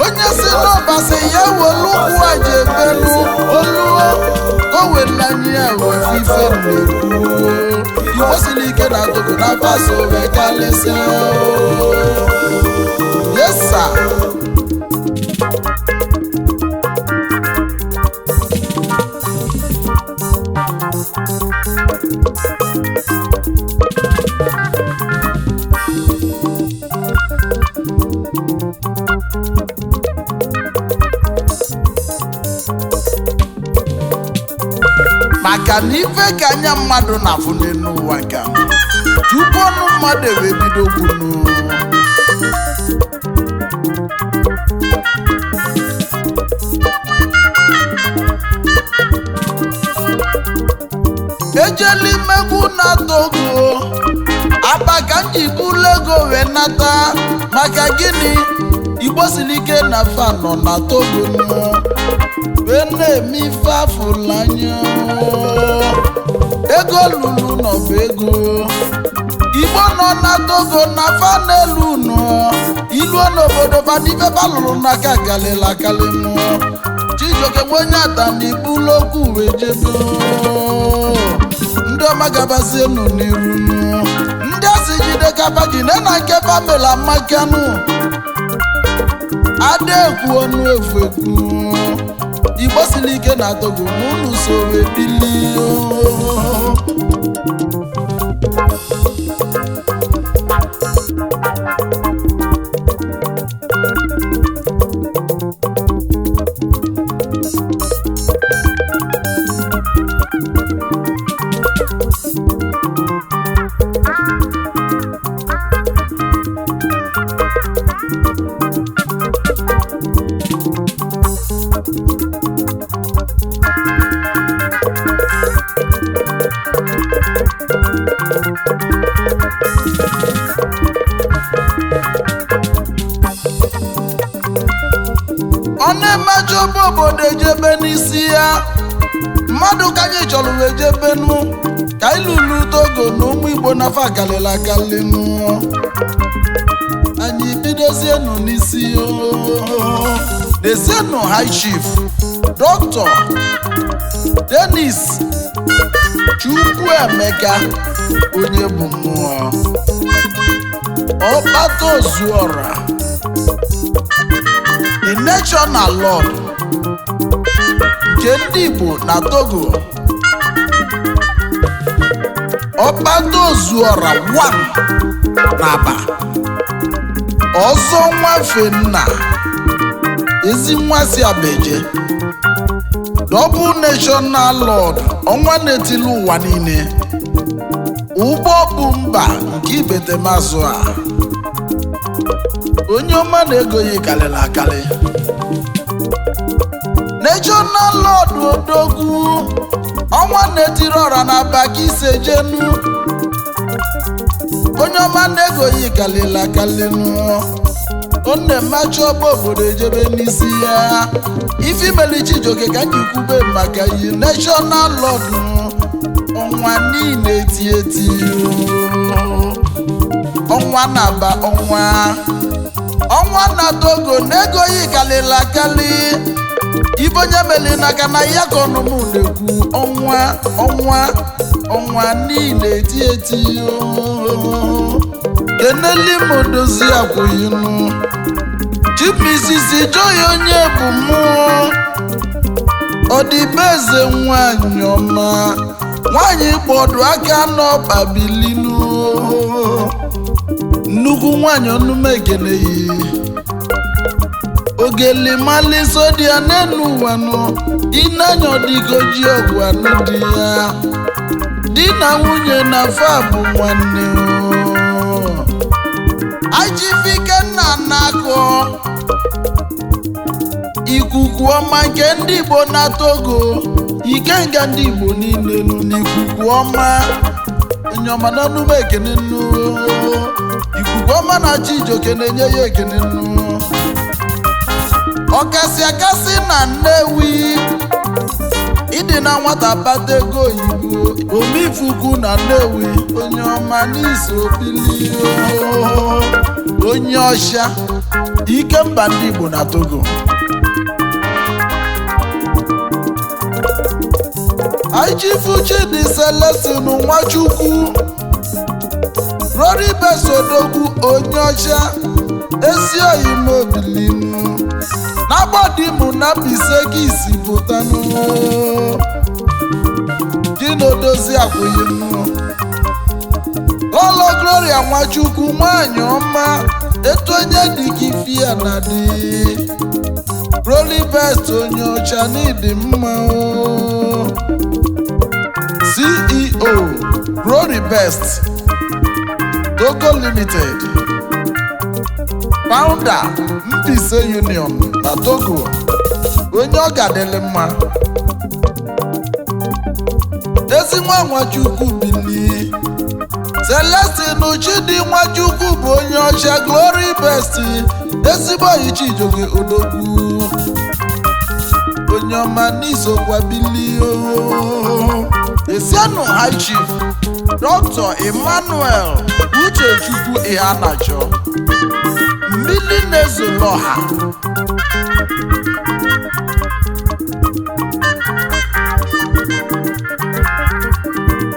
onye si n'ọbasi ya welukwu aja ebelu oluo kowelanya wefife mmekwu Igbo siri ike na Togo na Faso wee kalịsịa yes sir maka na ife ka anya mmadụ na-afụ n'ụwa ka tupu ọnụ mmadụ ewee bido kwunu ejeli mmegbu na Togo abaka njibulu ego wee nata maka gịnị Igbo siri ike na fa nọ na Togo na-eme ife afụlanya ego lulu n'ọba ego Igbo nọ na Togo na fa n'elu nọ ilu n'obodo fa n'ife fa lụrụ n'aka galila kalinu Chijioke onye ata n'ibulu okwu wee jebe ndị ọma gabazie nụ n'iru ndị asị jide kabaji na nke famela makanu ada ekwu ọnụ efu ekwu Igbo siri ike na Togo n'ụlọ usoro ebili ọ na-emeje obodo ejebe n'isi ya mmadụ ka anyị chọrọ wee jebenu ka ilulu Togo na ụmụ Igbo nafa galila galinu anyị bidozienu n'isi dezienu High Chief Dr. Dennis Chukwuemeka onye bụ mmụọ Ọkpata Ozuọra the national lord nke ndị Igbo na Togo Ọkpata Ozuọra 1 n'Aba ọzọ nwafe nna ezi nwa si Abeje double national lord ọnwa na-etili ụwa niile ụgbọ bụ mba nke Ibetemazụ a onye ọma na-ego ya karịrị akarị National Lord Odogwu ọnwa na-etiri ọra na baka ise jenu onye ọma na-ego ya karịrị akarị ọ na-emachi ọgba obodo ejebe n'isi ya ife imeli Chijioke ka m ji kwube maka iyi National Lord ọnwa niile eti eti ọnwa na-aba ọnwa na Togo na-ego ya karịrị akarị ife onye meli n'aka na ya ka ọnụmụ na-ekwu ọnwa niile eti eti keneli m dozi akwụghịnụ Chimisisi Joy onye bụ mmụọ ọdịbeze nwanyị ọma nwanyị kpọdụ aka n'ọkpa bilinu nnukwu nwanyị ọnụme egeneyi ogeli maliso dị ya n'enu ụwanụ ịnanya ọdịgoji ọgwụ anụ dị ya di na nwunye na fa bụ nwanne Ajifikenna na-akọ ikuku ọma nke ndị Igbo na Togo ikenga ndị Igbo niile nụ n'ikuku ọma onye ọma n'ọnụme ekene nnu ikuku ọma na Chijioke na-enye ya ekene nnu ọkasị akasị na Nnewi ịdị na nwata bata ego oyibo omifuku na Nnewi onye ọma n'iso bili onye ọcha ikemba ndị Igbo na Togo Ichifu Chidi Celestine Nwachukwu Roribes Odogwu onye ọcha ezi oyi mobilinu n'agbadimu na Mbaise gị isi pụtanụ gị na odozi akwụghịnụ Lolo Gloria Nwachukwu nwanyị ọma etu onye dị ka ifi ya na dị Roribes onye ọcha n'ịdị mma CEO Roribes Togo Limited Founder Mbaise Union na Togo onye ọ ga-adịlị mma ezi nwa Nwachukwu bili Celestine Chidi Nwachukwu bụ onye ọcha Glory Best ezigbo oyi Chijioke Odogwu onye ọma n'isokwa bili Esianu High Chief Dr. Emmanuel Uchechukwu Ihanacho mmili na-ezoloha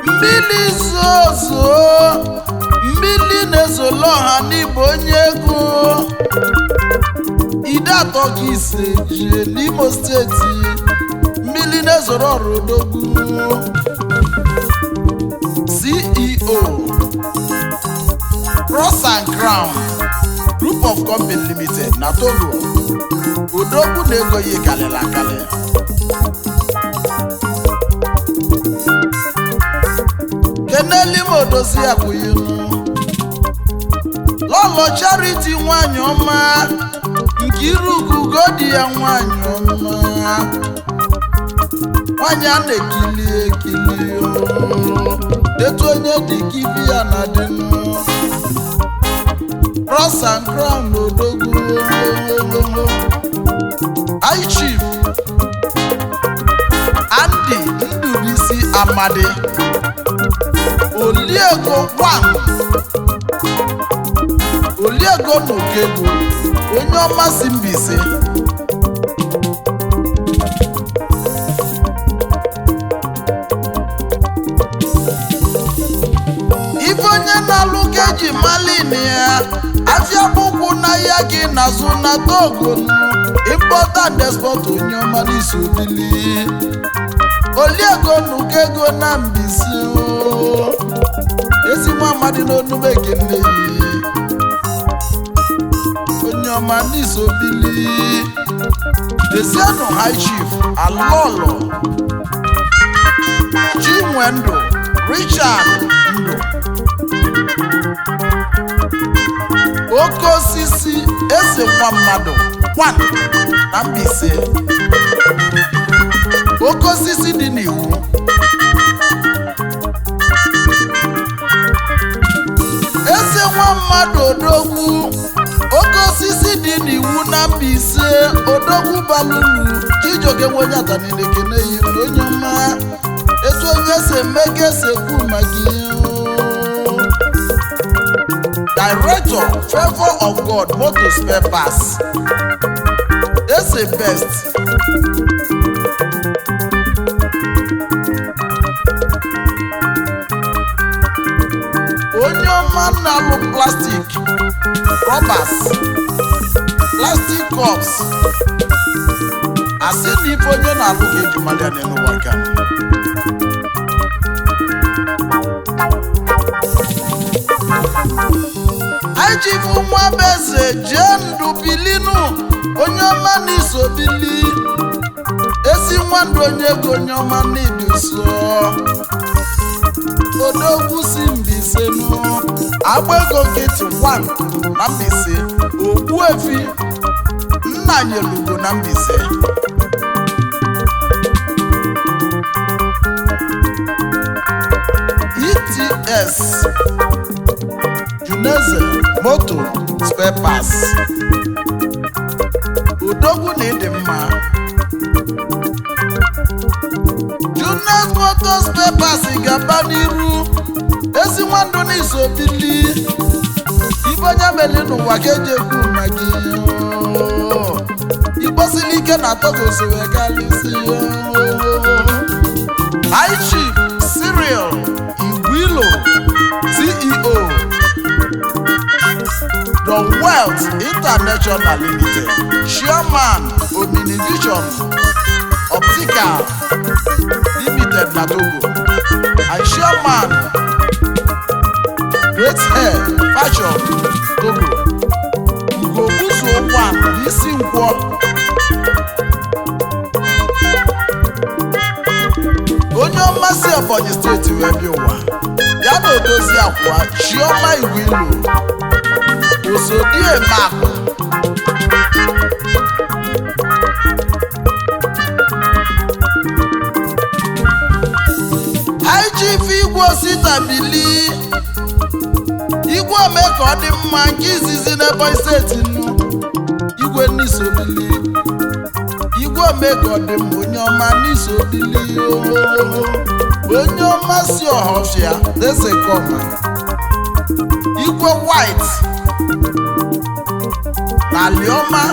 mmili zozo mmili na-ezoloha n'Igbo onye ego ide atọ gị ise jie n'Imo steeti mmili na-ezoro ọrụ Odogwu CEO Cross and Crown Group of Company Limited na Togo Odogwu na-ego ya karịrị akarị keneli m odozi akwụghịnụ Lolo Charity nwanyị ọma nke Irugu godi ya nwanyị ọma nwanyị a na-ekili ekili etu onye dị ka ibi ya na dịnụ Cross and Crown Odogwu High Chief Andy Ndubisi Amadi Oliego Nokego onye ọma si Mbaise ife onye na-alụ ka eji malin ya afịa bụkwu na ya gị n'azụ na Togo import and export onye ọma n'isi obili Oliego Nokego na Mbaise ezi nwa amadi n'onume ekene onye ọma n'isi obili Esianu High Chief Alolo Chinwendu Richard Ndo oke osisi eze nwa mmadụ 1 na Mbaise. Oke osisi dị n'iwu. Eze nwa mmadụ odogwu. Oke osisi dị n'iwu na Mbaise. Odogwu balulu Chijioke nwenye atanile kene yi onye ọma. Etu onye se mege sekwu magi. Director, Favor of God, Motor Spare Parts. Ese best. Onye ọma na-alụ plastic, rubbers, plastic cups. Asị na ife onye na-alụ ga-ejumali ya n'ụwa ka. Ajivu nwa beze jee ndụ bilinu onye ọma n'iso bili. Ezi nwa ndụ onye ego onye ọma n'ịdị so. Odogwu si Mbaise nụ. Agba ego nkịtị 1 na Mbaise. Ogbuefi nna nyelugo na Mbaise. ETS Juneze Motor Spare Parts. Odogwu na ịdị mma. Juneze Motor Spare Parts ga-aba n'iru. Ezi nwa ndụ n'iso bili. Ibe onye meli n'ụwa ka eji ekwu na gị. Ịgbasili ike na Togo si wee galisi. High Chief Cyril Igwilo CEO The Wealth International Limited, Chairman Omni Vision Optical Limited na Togo, and Chairman Great Hair Fashion Togo. Ugobuzo 1 n'isi nkwọ. Onye ọmasị Ebonyi steeti wee bịa ụwa ya na odozi akwa Chioma Igwilo Osodie Makụ. IGF Igwe Osita bili. Igwe ome ka ọ dị mma nke izizi n'Ebonyi steeti nnu. Igwe n'iso bili. Igwe ome ka ọ dị mma onye ọma n'iso bili. Onye ọma si Ọhafịa Desekọma. Igwe White na Aliọma.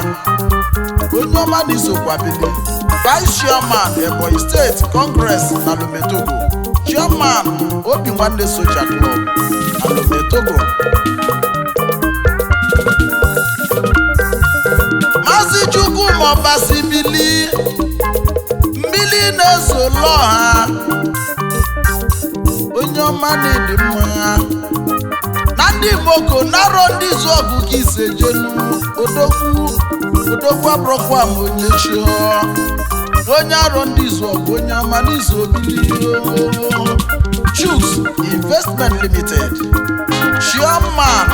Onye ọma n'isokwa bili. Vice Chairman Ebonyi State Congress na Lome Togo. Chairman Obi Nwanne Soja Club na Lome Togo. Maazị Chukwu Mobasi bili. Mmili na-eso lọ ha. Onye ọma na-edi mma. Na ndị Moko naro ndị izu ọgụ ka ise jenu. Odogwu abụrụkwa ma onye chio. Onye arọ ndị izu ọgụ onye ọma n'izu obili. Chuks Investment Limited, Chairman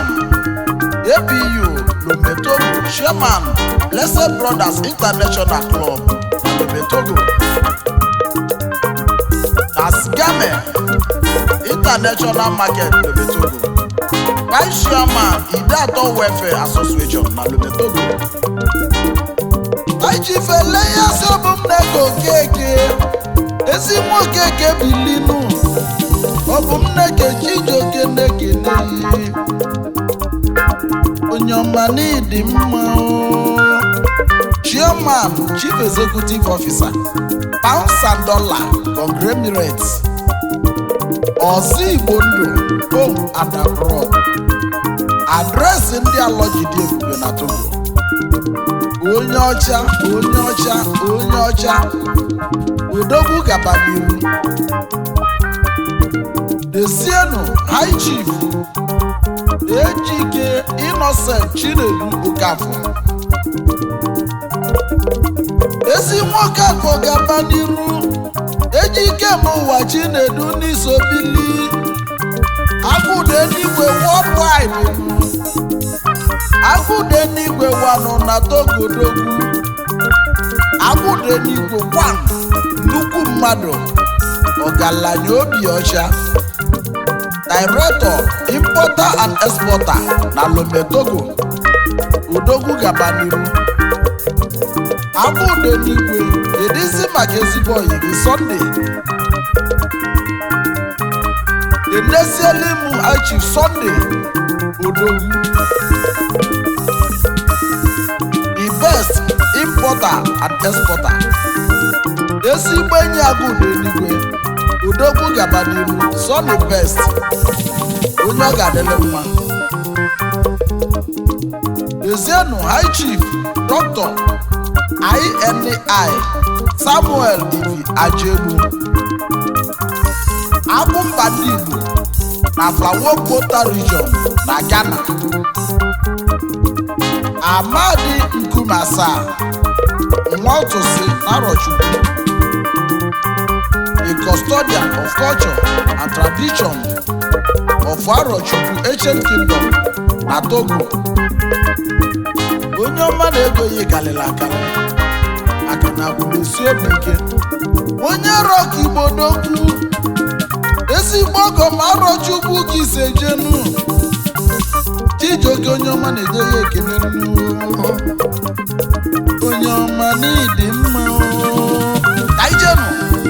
APU Lome Togo, Chairman Blessed Brothers International Club Lome Togo. Asgame International Market Lome Togo. Vice Chairman Idato Welfare Association na Lome Togo. Ajifele ya sobumnego keke. Ezi nwoke bilinu. Obumneke Chijioke nekene. Onye ọma n'ịdị mma. Chairman Chief Executive Officer Pounds and Dollar Conglomerates. Ozi Igbo Ndụ Home and Abroad. Adreesị ndị alọjidi ebube na Togo. Onye ọcha, onye ọcha, onye ọcha. Odogwu gaba n'ihu. Desienu High Chief Ejike Innocent Chinedu Okafọ. Ezi nwoke afọ gaba n'ihu. Ejike m'ụwa Chinedu n'iso bili. Agụde n'igwe worldwide. Agụde n'igwe wanụ na Togodogwu. Agụde n'igwe kwan nnukwu mmadụ ọgaranya obi ọcha. Director importer and exporter na Lome Togo. Odogwu gaba n'iru. Agụde n'igwe edizi maka ezigbo oyi gị Sunday. Enesielimu Chief Sunday Odogwu. The best importer and exporter. Ezigbo enyi Agụde n'igwe. Odogwu gaba n'iru. Sunday best. Onye ọ ga-adịle mma. Ezienu High Chief Dr. INI Samuel Ivi Ajegbu. Abụmba ndị Igbo na Flawokota region na Ghana. Amadi Nkume Asaa Nwotusi Narochukwu. The custodian of culture and tradition of Arochukwu Ancient Kingdom na Togo. Onye ọma na-ego ya galila akara maka na abụmesi obi ike. Onye Rock Igbo Dogwu. Ezigbo ọgọ ma Arochukwu ka ise jenu. Chijioke onye ọma na-eje ya ekele nnu. Onye ọma n'ịdị mma. Ka ijenu,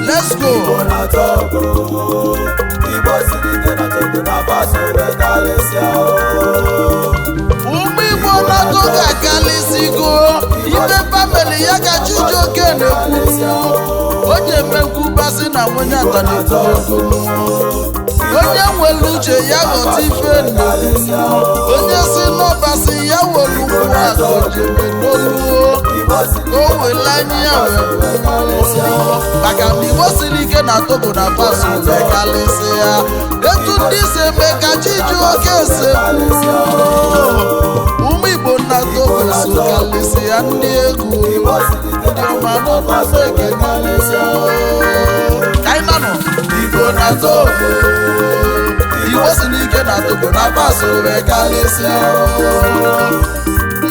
let's go. Ụmụ Igbo na Togo akalịsigo. Ibe famili ya ka Chijioke na-ekwu. Onye mekwubasị na nwenye ata na-ekwu. Onye nwere uche ya ghọta ife nnukwu. Onye si n'ọbasị ya were ụkwụ akụ jebe n'oluo. O wele anya ya maka na Igbo siri ike na Togo na Faso mekalịsị ya. Etu ndị si eme ka Chijioke sekwu. Ụmụ Igbo na Togo so kalịsị ya ndị egwu. Ndị ọma n'ọnụụzọ ekekalịsị ya. Kainanụ Igbo na Togo. Igbo siri ike na Togo na Faso mekalịsị ya.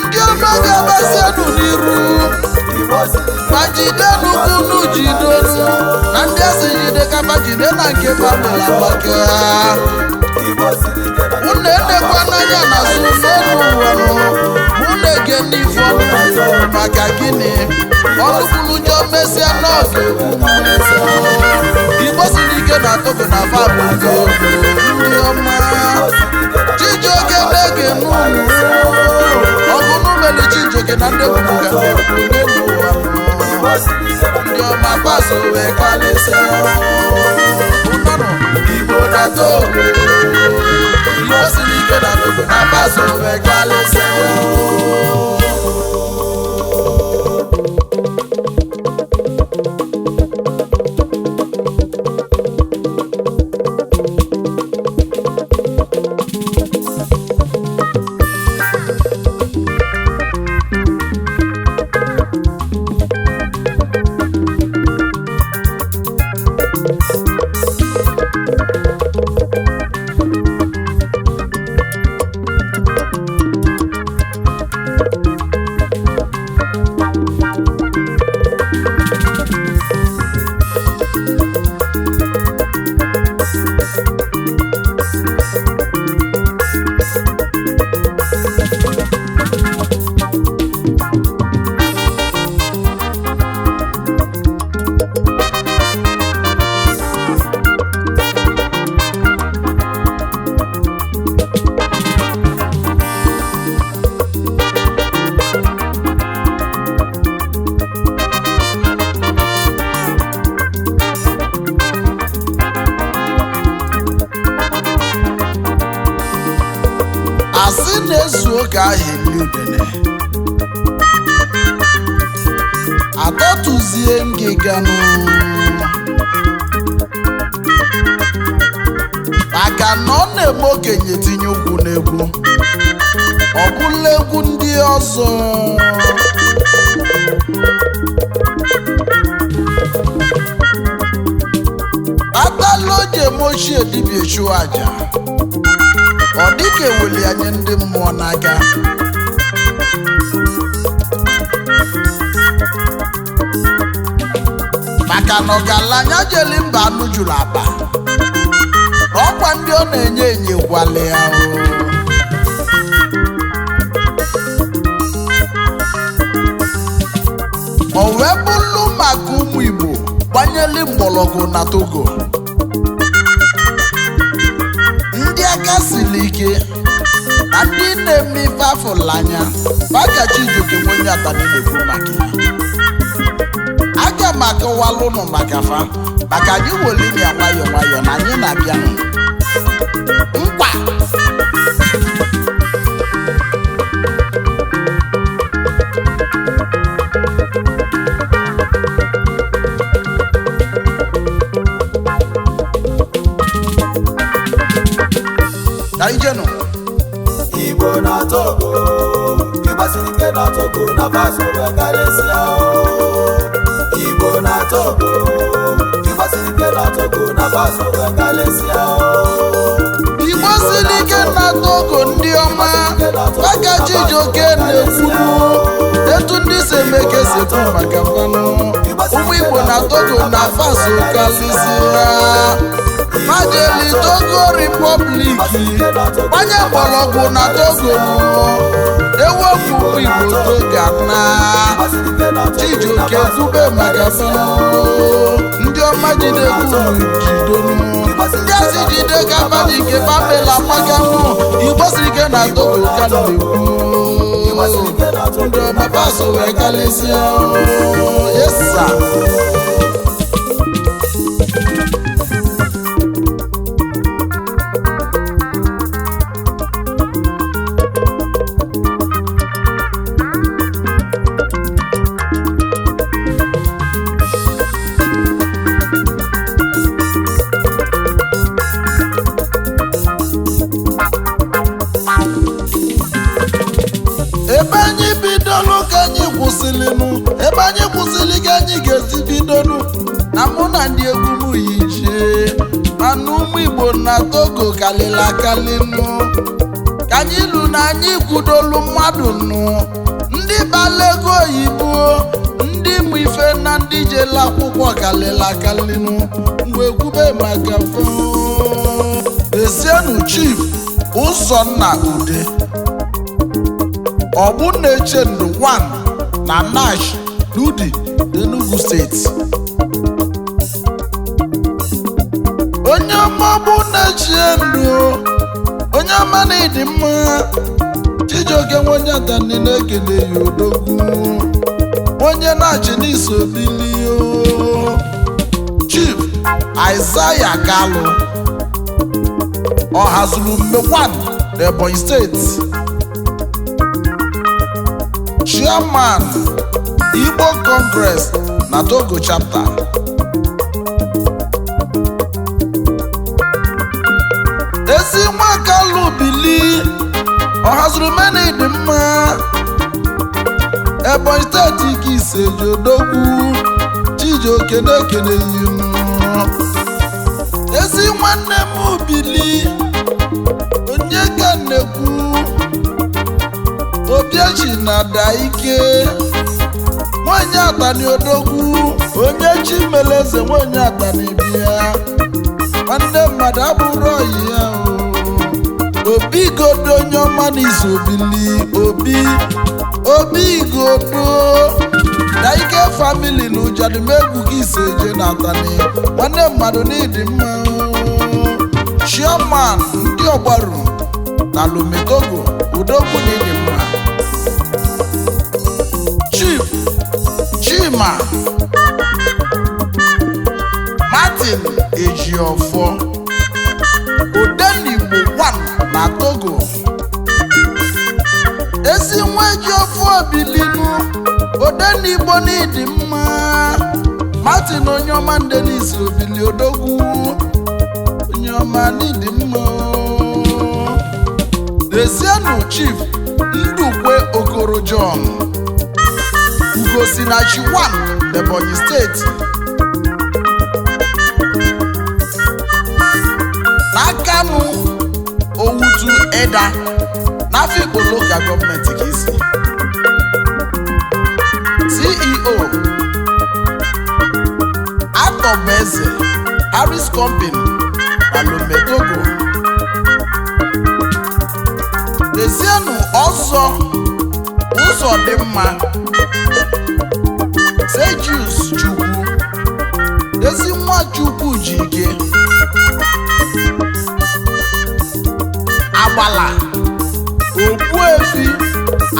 Ndị ọma ga-agbasienụ n'iru. Ma jide n'ukwu jide na ndị asị jide kapa jide na nke famila maka ha. Unu edekwa n'anya na azụ n'elu ụwa. Unu ege n'ife ọnụ maka gịnị? Ọnụ kwuru njọ mesịa n'oge. Igbo siri ike na Togo na Fabụ nke ndị ọma. Chijioke na-ege n'ụlọ. Ọgụ n'umeli Chijioke na ndị obodo ga-ekwu n'elu ụwa. Ndị ọma Faso wee kalịsịa. Ụnọnụ Igbo na Togo. Igbo siri ike na Togo na Faso wee kalịsịa. Asị na-ezu oge ahụ eli udene. Adọtụzie ngịganụ. Maka na ọ na-eme okenye tinye ụkwụ n'egwu. Ọ bụla egwu ndị ọzọ. Atala oje mochie dibịa chụọ aja. Ọ dịka eweli anyị ndị mmụọ n'aka. maka na ọgaranya jeli mba anụ juru akpa ọkwa ndị ọ na-enye enyekwala ya o wee bụrụ maka ụmụ Igbo gbanyeli mgbọrọgwụ na Togo ndị aka siri ike na ndị na-eme ife afọlanya maka Chijioke Nwenyeatani na-ekwu maka ya aga m akọwalụ ụnụ maka fa maka anyị weliri ya nwayọọ nwayọọ na anyị na-abịanụ nkwa ka ijenụ Igbo na Togo ịgbasiri ike na Togo na Faso wekarịsịa Igbo na Togo ịgbasiri ike na Togo na Faso wekarịsịa Igbo siri ike na Togo ndị ọma maka Chijioke na-ekwuru etu ndị si eme ka esi ekwu maka mmanụ ụmụ Igbo na Togo na Faso karịsịa Majeli Togo Republic gbanye mgbọrọgwụ na Togo ewepụ Igbo Togo na Chijioke kwube maka ndị ọma jide jidonu ndị asị jide gabadị nke bamela maganụ Igbo siri ike na Togo ka na-ekwu ndị ọma Faso wee kalịsịa yesa ebe anyị bidolu ka anyị kwụsịrịnụ ebe anyị kwụsịrị ka anyị ga-esi bidolu na mụ na ndị egwu m yi jee mana ụmụ Igbo na Togo kalịla akalịnụ ka anyị lu na anyị kwudolu mmadụ nụ ndị bala ego oyibo ndị mụ ife na ndị jele akwụkwọ kalịla akalịnụ mgbe ekwube maka Ezienu Chief Ụzọnna Ude Ogbunechendu 1 na Nash Ludi Enugu steeti onye ọma Ogbunechendu onye ọma na ịdị mma Chijioke Nwenyeatani na-ekele ya odogwu onye na-achị n'iso bilio Chief Isaiah Kalu Ọhazulume 1 Ebonyi steeti Chairman Igbo Congress na Togo chapter ezi nwa Kalu bili Ọhazulume na ịdị mma Ebonyi steeti ka iseji odogwu Chijioke na-ekele yinu ezi nwanne m bili onye ka nnekwu Obiachi na Daike Nwenyeatani odogwu onye Chimeleze Nwenyeatani bịa nwanne mmadụ abụrụ ọyị ya Obi Godo onye ọma n'izu obili Obi Godo Daike family na Ujadimegwu gị iseje na Atani nwanne mmadụ n'ịdị mma Chairman ndị ọgbaru na Lome Togo udogwu n'ịdị mma Chief Chima Martin Ejiofor Odenigbo 1 na Togo ezi nwa Ejiofor bilinu Odenigbo n'ịdị mma Martin onye ọma Ndenis obili odogwu onye ọma n'ịdị mma Ezienu Chief Ndukwe Okoro John Ugosinachi 1 Ebonyi steeti n'Akanu Owutu Eda n'Afikpo local gọọmenti ka isi CEO Atọbeze Harris Company na Lome Togo. Ezienu ọzọ ụzọ dị mma Sejus Chukwu ezi nwa Chukwu ji ike Agbala Ogbuefi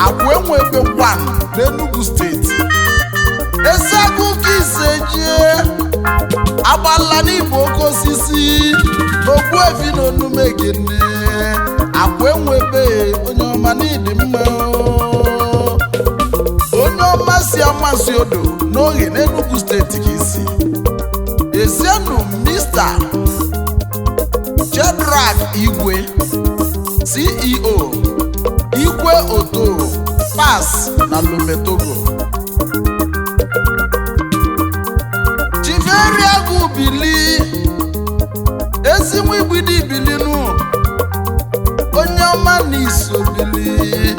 Agwenwebe 1 n'Enugu steeti. Ezi akụkọ ise jee Agbala n'Igbo oke osisi Ogbuefi n'Onumegene Agwenwebe onye ọma n'ịdị mma onye ọma si amasị odo n'oge n'Enugu steeti ka isi. Ezienu Mr. Shedrack Igwe CEO Igwe Otoro Pass na Lome Togo. Chiveriagu Bili Ezinwe Igbidi Bilinu onye ọma n'iso Bili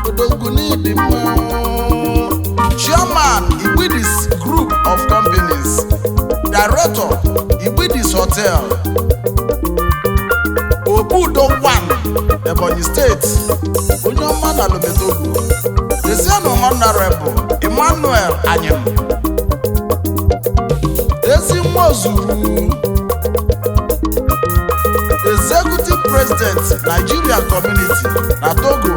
odogwu n'ịdị mma. Chairman Igbidis Group of Companies, Director Igbidis Hotel, Obudo 1 Ebonyi State onye ọma na Lome Togo. Ezienu Honorable Emmanuel Anyim Ezi Nwozuru Executive President Nigeria Community na Togo.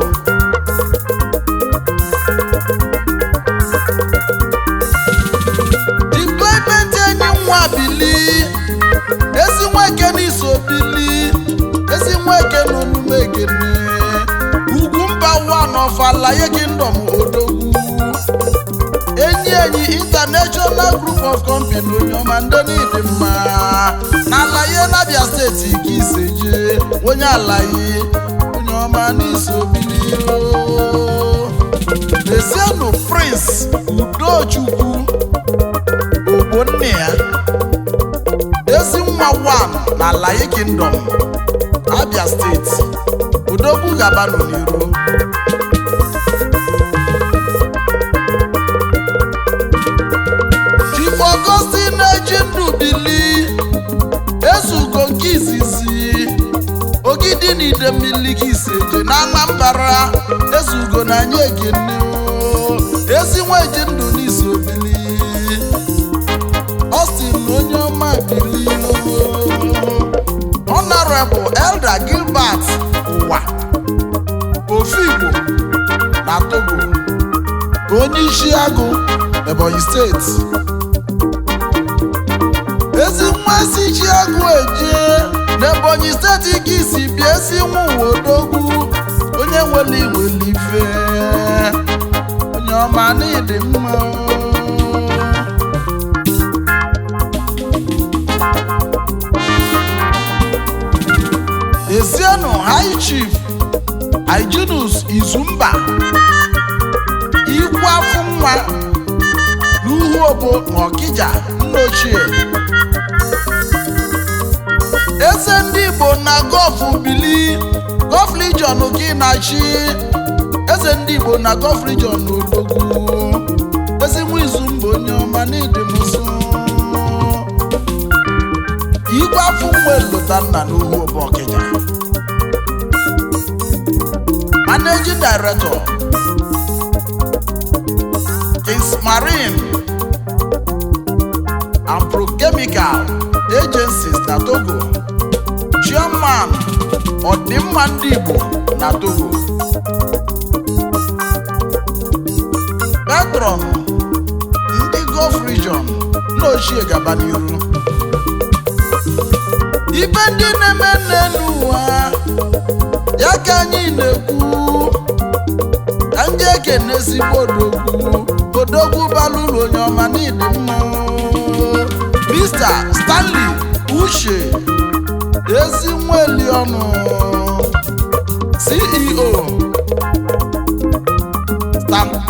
Deployment enyi nwa Bili ezi nweke n'iso Bili ezi nweke n'Onumegene Ugwumba 1 of Alaye Kingdom Odogwu enyi International Group of Company onye ọma ndị n'ịdị mma na Alaye n'Abia steeti ka iseje onye Alaye onye ọma n'iso Bili. Ezienu Prince Udochukwu Ogbonne ya ezi nwa 1 na Alaye Kingdom Abia steeti odogwu gabanu n'iru. Chief Augustine Ejindu Bili ezugo nke izizi Ogidi na Idemmili ka iseje na Anambra ezugo na anyị Ekene ezi nwa Ejindu n'iso Bili. Austin onye ọma Bili. Honorable Elder Gilbert Ụwa Ofigbo na Togo onye Isiagụ Ebonyi steeti. Ezi nwa si Chiagụ eje n'Ebonyi steeti ka isi bịa ezi nwa Ụwa Odogwu onye nwere ife onye ọma n'ịdị mma. Ezienu High Chief Hyginus Izumba Ikwafu nwa n'Uhu Obo n'Ọkịja nnochie. Eze ndị Igbo na Gulf Bili Gulf Region gị na-achị. Eze ndị Igbo na Gulf Region Odogwu ezi nwa Izumba onye ọma n'ịdị m nso. Ikwafu nwa Elotanna n'Uhu Obo Ọkịja. Managing Director Kings Marine and Prochemical Agencies na Togo. Chairman Ọdịmma ndị Igbo na Togo. Patron ndị Gulf Region n'ochie gaba n'iru. Ibe ndị na-eme n'elu ụwa ya ka anyị na-ekwu ka ndị Ekene ezigbo odogwu balụrụ onye ọma n'ịdị mma. Mr. Stanley Uche ezi Nweliọnụ CEO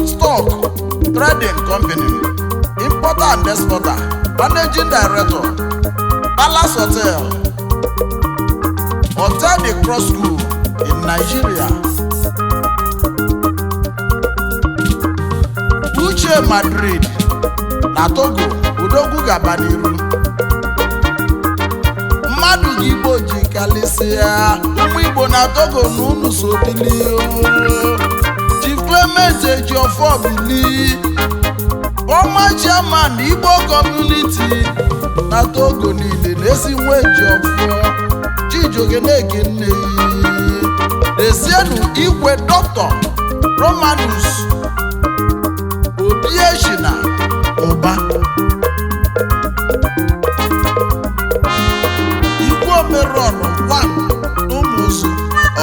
Stock Trading Company Importer and Exporter Managing Director Palace Hotel The Cross School in Nigeria. ochie Madrid na Togo odogwu gaba n'iru mmadụ gị Igbo ji kalịsịa ụmụ Igbo na Togo na unu so bilie Chief Clement Ejiofor bili former chairman Igbo community na Togo niile na-esi nwa Ejiofor Chijioke na-ekene esienu igwe Dr. Romanus Obieshina Ụba Igwe Omerọrọ 1 n'Ụmụzụ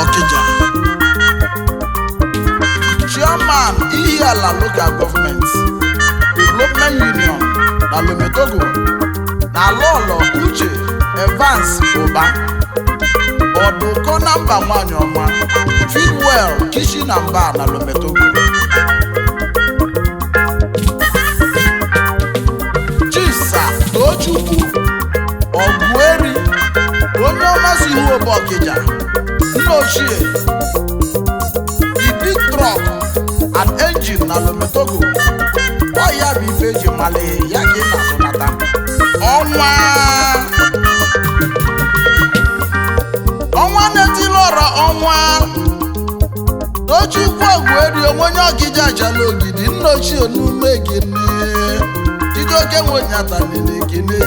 Ọkịja Chairman Ihiala Local Government Development Union na Lome Togo na Lolo Uche Evans Ụba Ọdụkọ na mba nwanyị ọma Fidwell Kishi na mba na Lome Togo Chisa Tochukwu Ọgụeri onye ọmasị ihu obe Ọkịja nna ochie The Big Truck and Engine na Lome Togo ọ ya bụ ife eji mali ya ka ị na-atụnata ọnwa na-etili ọra ọnwa Tochukwu Ọgụeri onye Ọkịja achala ogidi nna ochie n'ume ekene Chijioke Nwonyata nile ekene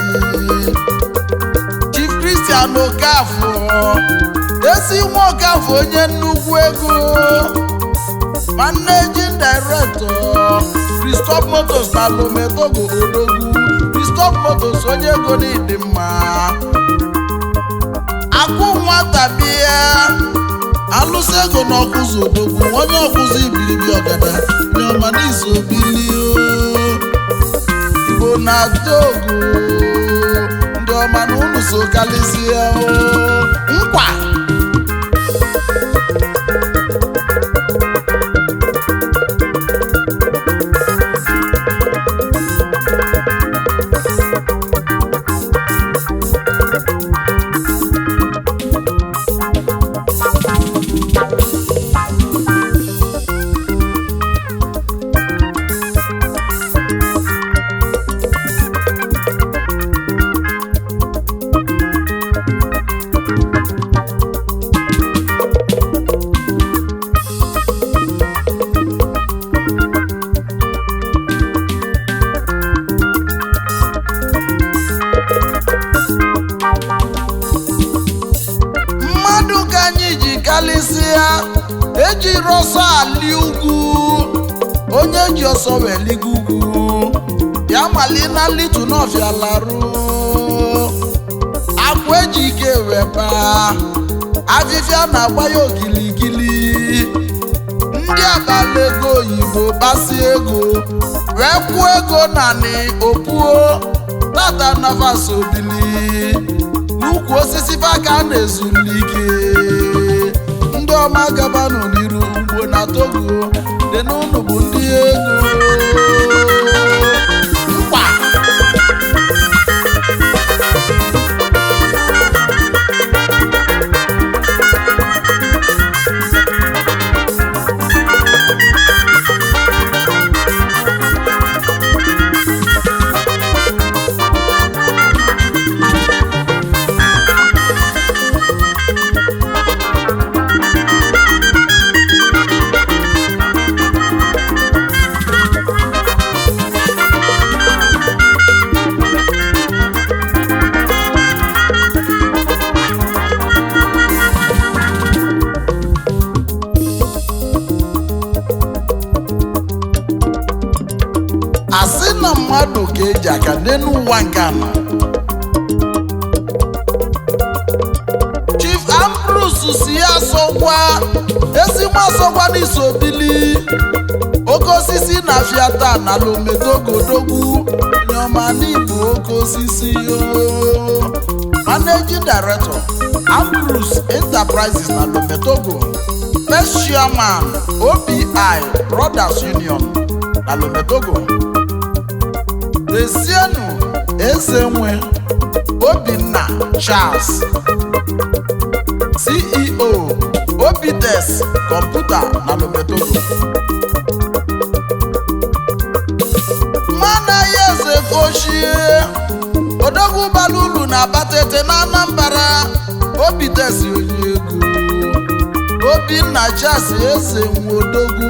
Chief Christian Okafor esi nwa Okafor onye nnukwu ego Managing Director Christoph Motors na Lome Togo odogwu Christoph Motors onye ego n'ịdị mma akụ nwata bịa alụsị ego na ọkụzụ odogwu onye ọkụzụ ibilibi ọgada nyọma n'iso bilio Igbo na Togo ndị ọma na unu so kalịsịa nkwa eji rọsọ ali ugwu onye ji ọsọ weligo ugwu ya mali na litu n'ọfịa larụ akwa eji ike weba afịfịa na-agba ya ogiligili ndị abalị ego oyibo basi ego wee kwuo ego nani opuo tata nafas obili n'ukwu osisi baka na-ezulike ndị ọma gabanụ n'iru ugbo na Togo dị n'ụlọ bụ ndị ego mkpa asị na mmadụ ka eji aka n'elu ụwa nke ama Chief Ambrose si ya sọgwa ezigbo asọgwa n'iso bili oke osisi na fiata na Lome Togo odogwu nyọma n'Igbo oke osisi Managing Director Ambrose Enterprises na Lome Togo First Chairman OBI Brothers Union na Lome Togo Esienu Ezenwe Obinna Charles CEO Obides Computer na Lome Togo Okochie odogwu bara ulu na Abatete na Anambra Obidesi onye ego Obinna Chasi eze nwe odogwu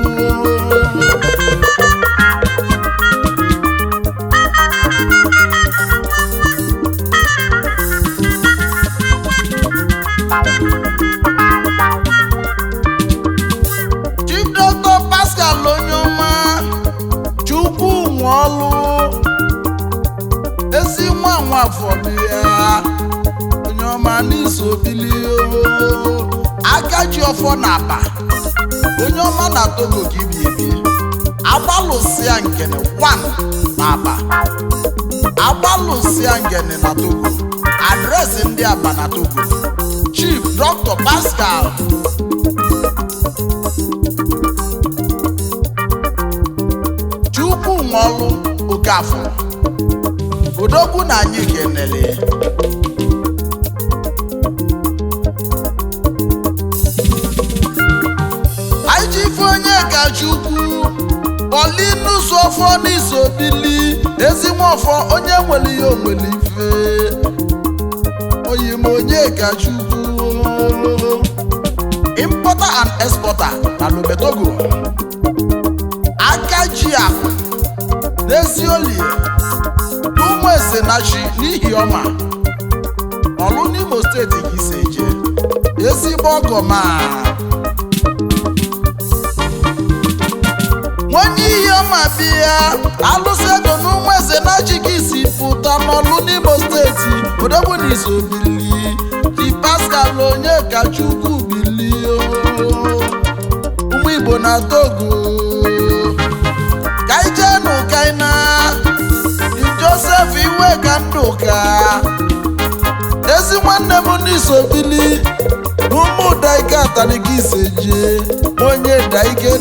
Chief Dr. Pascal Onyoma Chukwu Nwolu ezi nwa nwafọ ya Onyoma n'iso bili Akaji ọfọ na Aba Onyoma na Togo ka ibi ebi agbalụsịa ngene 1 na Aba agbalụsịa ngene na Togo adresị ndị Aba na Togo Chief Dr. Pascal Chukwu Nwolu Okafọ odogwu na anyị kenele anyị ji ife onye ka Chukwu Paulinus ọfọ n'iso bili ezi nwafọ onye nwere ihe onwere ife oyim onye ka Chukwu importer and exporter na Lobetogo Akaji akụ n'Eziolie n'ụmụ Esenachi n'ihi ọma ọlụ n'Imo steeti ka isi eje ezigbo ọgọ ma nwanyị ihe ọma bịa alụsị ego n'ụmụ Esenachi ka isi pụta n'ọlụ n'Imo steeti odogwu na iso bili Di Pascal onye ka Chukwu bili ụmụ Igbo na Togo kaijenu kaina Joseph iwe ka Ndụka ezi nwanne m n'iso bili n'ụmụ Daike atalika iseje onye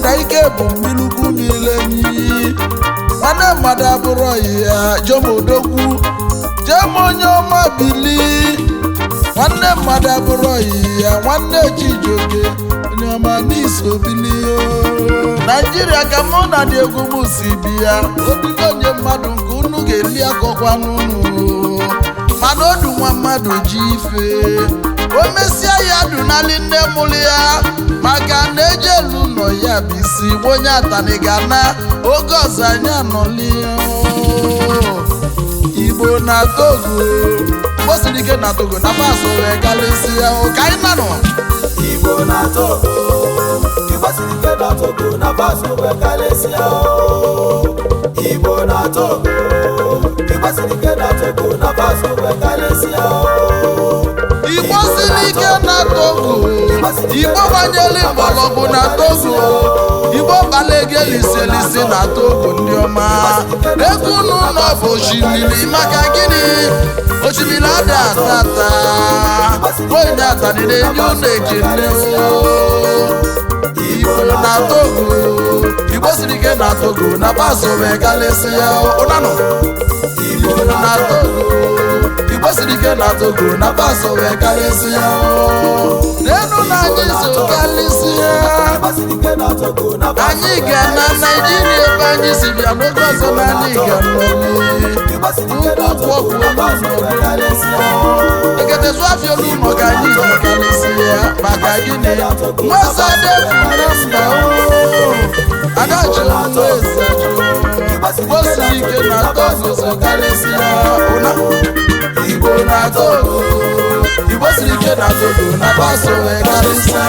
Daike bụ mmilukwu nyilenyi nwanne mmadụ abụrụ ya Jomodogwu jem onye ọma bili nwanne mmadụ abụrụ ya nwanne Chijioke onye ọma n'iso bili Nigeria ka mụ na dị egwu m si bịa odigo onye mmadụ nke unu ga-eli akọkwa n'unu mana odu nwa mmadụ ji ife o mesịa ya dunali nne mụrụ ya maka na ejelu nọ ya bụ isi onye ataniga na oge ọzọ anyị anọli Igbo na Togo gbosiri ike na Togo na paso wee galesi ya ụka anyị nanụ Igbo na Togo Igbasiri ike na Togo na paso wee galesịa Igbo na Togo Igbasiri ike na Togo na paso wee galesịa Igbo siri ike na Togo Igbo gbanyere mgbọrọgwụ na Togo Igbo balegelisi na Togo ndị ọma ego n'ụlọ bụ osimiri maka gịnị osimiri ada atata onye atanire enye ụlọ ekele Igbo na Togo Igbo siri ike na Togo na paso wee galesịa ụnanụ Igbo na Togo Igbo siri ike na Togo na paso wee galesịa n'elu na anyị so galesịa anyị ga na Naịjirịa ebe anyị si bịa n'oge ọzọ na anyị ga eketezu afịa olu ụlọ ka anyị ji galesịa maka gịnị nwesadefuna adachi Igbo siri ike na Togo so galesịa ụna Igbo na Togo Igbo siri ike na Togo na paso wee galesịa